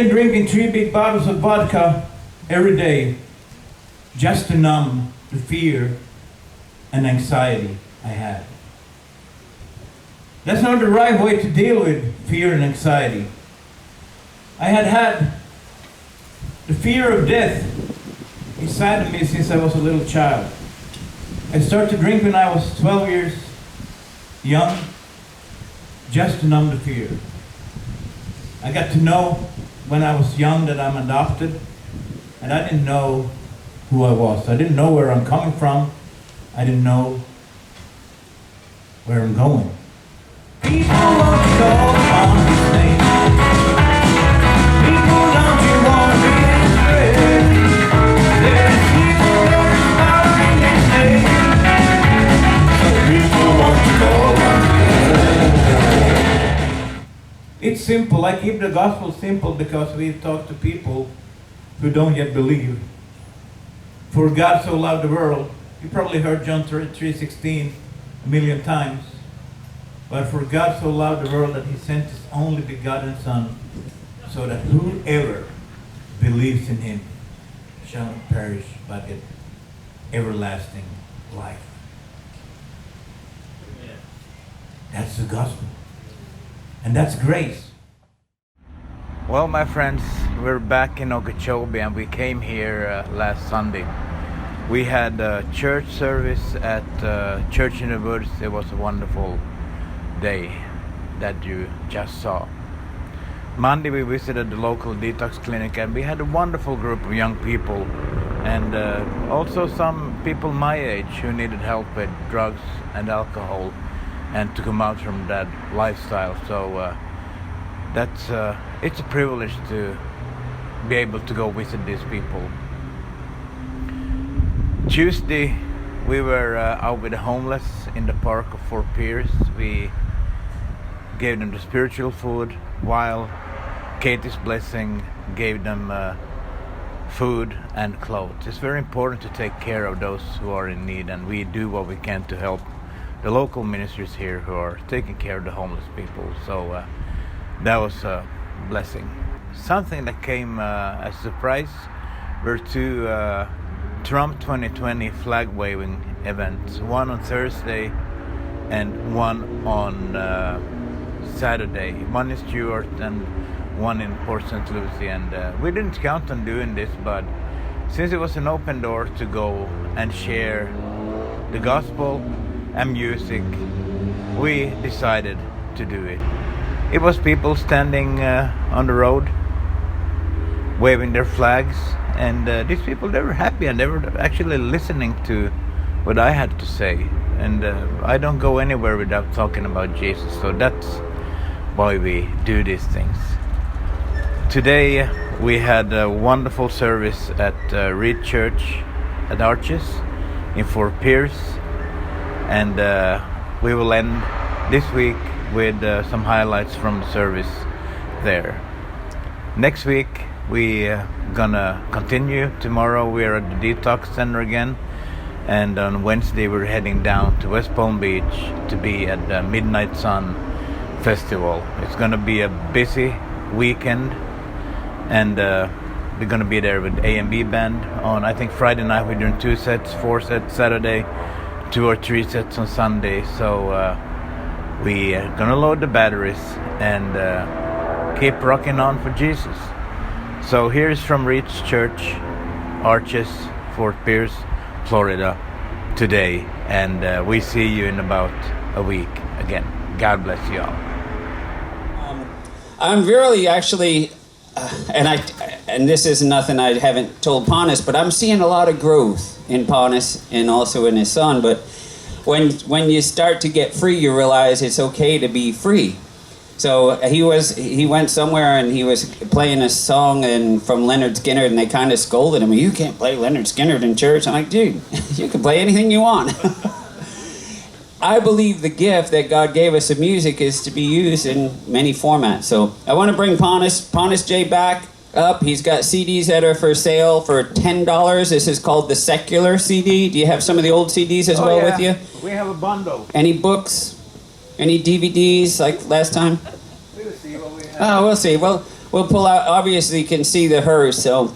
been drinking 3 big bottles of vodka every day just to numb the fear and anxiety I had. That's not the right way to deal with fear and anxiety. I had the fear of death inside of me since I was a little child. I started to drink when I was 12 years young, just to numb the fear. I got to know when I was young that I'm adopted, and I didn't know who I was. I didn't know where I'm coming from. I didn't know where I'm going. People want to call on his name. People, don't you want to be his friend? There's evil, there's power in his name. So people want to call on his name. It's simple. I keep the gospel simple because we talk to people who don't yet believe. For God so loved the world. You probably heard John 3:16 a million times. But for God so loved the world that he sent his only begotten Son, so that whoever believes in him shall not perish but get everlasting life. Amen. That's the gospel. And that's grace. Well, my friends, we're back in Okeechobee and we came here last Sunday. We had a church service at Church in the Woods. It was a wonderful day that you just saw. Monday we visited the local detox clinic and we had a wonderful group of young people and also some people my age who needed help with drugs and alcohol and to come out from that lifestyle. So it's a privilege to be able to go visit these people. Tuesday we were out with the homeless in the park of Fort Pierce. We gave them the spiritual food while Katie's blessing gave them food and clothes. It's very important to take care of those who are in need, and we do what we can to help the local ministries here who are taking care of the homeless people. So that was a blessing. Something that came as a surprise were two Trump 2020 flag waving events, one on Thursday and one on Saturday. One in Stuart and one in Port St Lucie, and we didn't count on doing this, but since it was an open door to go and share the gospel and music, we decided to do it. It was people standing on the road waving their flags, and these people, they were happy and they were actually listening to what I had to say. And I don't go anywhere without talking about Jesus, so that's why we do these things. Today we had a wonderful service at Reed Church at Archies in Fort Pierce, and we will end this week with some highlights from the service there. Next week we gonna continue. Tomorrow we're at the detox center again, and on Wednesday we're heading down to West Palm Beach to be at the Midnight Sun Festival. It's gonna be a busy weekend, and we're gonna be there with A&B band on, I think Friday night we're doing 2 sets, 4 sets Saturday, 2 or 3 sets on Sunday. So we are gonna load the batteries and keep rocking on for Jesus. So here's from Reach Church, Archies, Fort Pierce, Florida today, and we see you in about a week again. God bless you all. I'm really actually, and this is nothing I haven't told Pontus, but I'm seeing a lot of growth in Pontus and also in his son. But when you start to get free, you realize it's okay to be free. So he went somewhere and he was playing a song and from Leonard Skinner, and they kind of scolded him. You can't play Leonard Skinner in church. I'm like, dude, you can play anything you want. I believe the gift that God gave us of music is to be used in many formats. So I want to bring Pontus J back up. He's got CDs that are for sale for $10. This is called the Secular CD. Do you have some of the old CDs as well with you? We have a bundle. Any books? Any DVDs like last time? We'll see what we have. Oh, we'll see. Well, we'll pull out. Obviously, you can see the hearse, so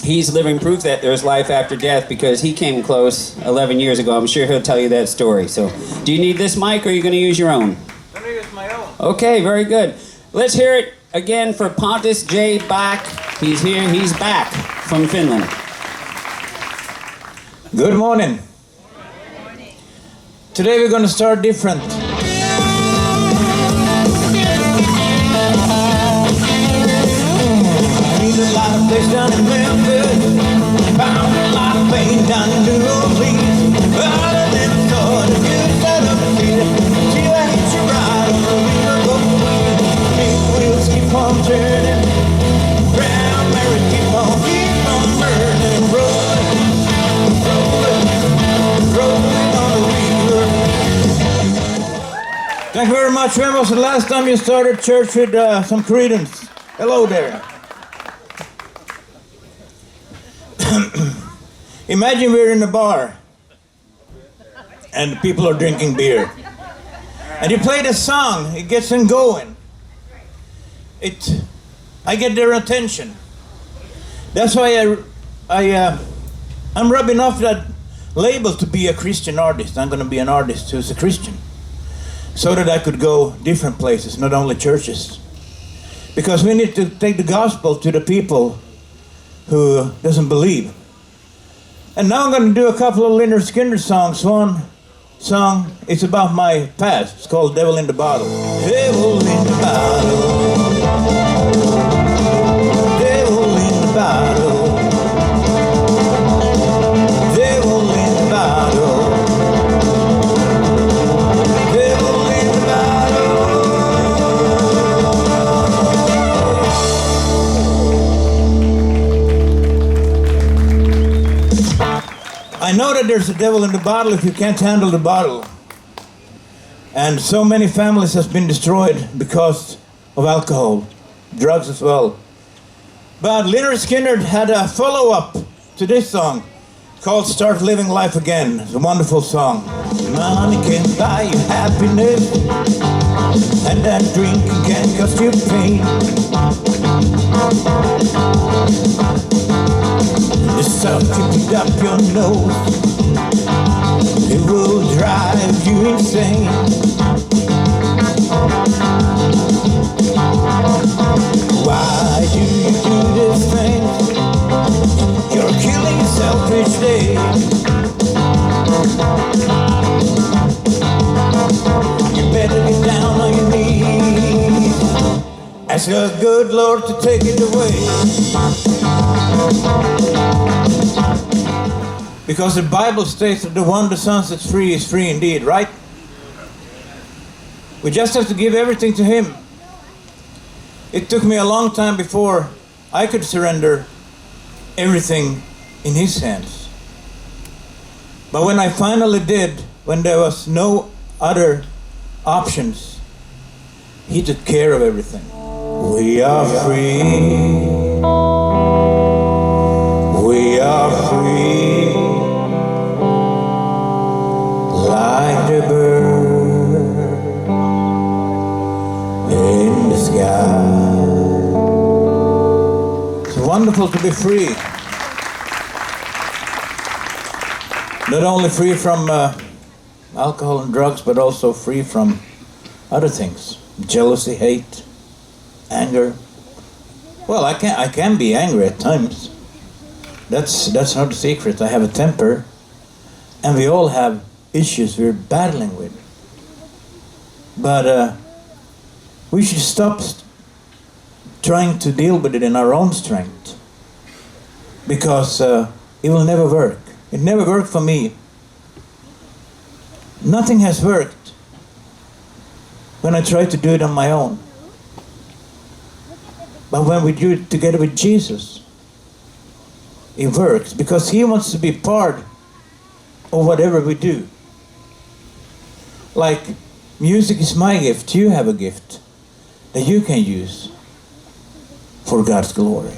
he's living proof that there's life after death because he came close 11 years ago. I'm sure he'll tell you that story. So, do you need this mic or are you going to use your own? I'm going to use my own. Okay, very good. Let's hear it again for Pontus J. Back. He's here. He's back from Finland. Good morning. Today we're going to start different. I need a lot of place down in Memphis. Found a lot of pain down in New Orleans. But I never thought of you set up a feet. Till I hit you right on the river of the wind. Big wheels keep on turning. Brown Mary keep on burning. Rolling on the river. Thank you very much. When was the last time you started church with some credence? Hello there. Imagine we're in a bar and people are drinking beer. And you play the song, it gets them going. I get their attention. That's why I'm rubbing off that label to be a Christian artist. I'm going to be an artist who's a Christian. So that I could go different places, not only churches. Because we need to take the gospel to the people who doesn't believe. And now I'm going to do a couple of Leonard Skinner songs. One song, it's about my past. It's called Devil in the Bottle. Devil in the bottle. Devil in the bottle. Devil in the bottle. Devil in the bottle. I know that there's a devil in the bottle if you can't handle the bottle. And so many families has been destroyed because of alcohol, drugs as well. But Leonard Skinner had a follow-up to this song called Start Living Life Again. It's a wonderful song. Money can buy you happiness, and that drinking can cost you pain. Just stop keeping up your nose, it will drive you insane. Why do you do this thing? You're killing yourself each day. You better get down on your knees. Ask the good Lord to take it away. Because the Bible states that the one the Son sets free is free indeed, right? We just have to give everything to Him. It took me a long time before I could surrender everything in His hands. But when I finally did, when there was no other options, He took care of everything. We are free. We are free. Like the bird in the sky. It's wonderful to be free. Not only free from alcohol and drugs, but also free from other things. Jealousy, hate, anger. Well, I can be angry at times. That's not a secret. I have a temper, and we all have issues we're battling with. But we should stop trying to deal with it in our own strength, because it will never work. It never worked for me. Nothing has worked when I try to do it on my own. But when we do it together with Jesus, it works, because He wants to be part of whatever we do. Like, music is my gift. You have a gift that you can use for God's glory.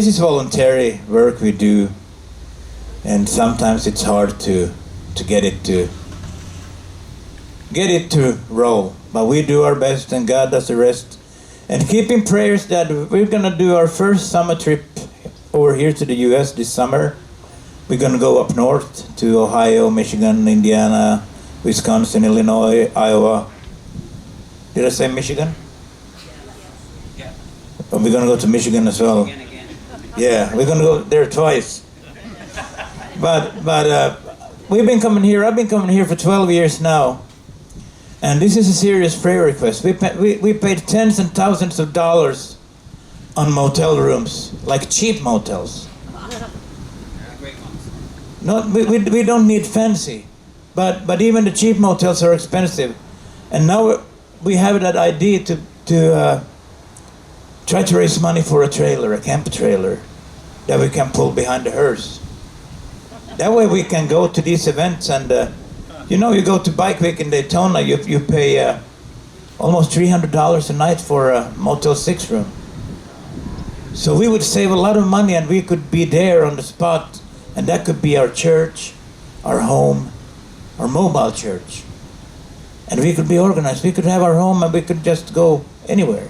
this is voluntary work we do, and sometimes it's hard to get it to roll. But we do our best, and God does the rest. And keep in prayers that we're gonna do our first summer trip over here to the U.S. this summer. We're gonna go up north to Ohio, Michigan, Indiana, Wisconsin, Illinois, Iowa. Did I say Michigan? Yeah. Or we're gonna go to Michigan as well. Again. Yeah, we're gonna go there twice. But we've been coming here. I've been coming here for 12 years now, and this is a serious prayer request. We paid tens and thousands of dollars on motel rooms, like cheap motels. Great ones. Not we don't need fancy, but even the cheap motels are expensive, and now we have that idea to try to raise money for a trailer, a camper trailer, that we can pull behind the hearse. That way we can go to these events, and you go to Bike Week in Daytona, you pay almost $300 a night for a Motel 6 room. So we would save a lot of money, and we could be there on the spot, and that could be our church, our home, our mobile church. And we could be organized. We could have our home, and we could just go anywhere.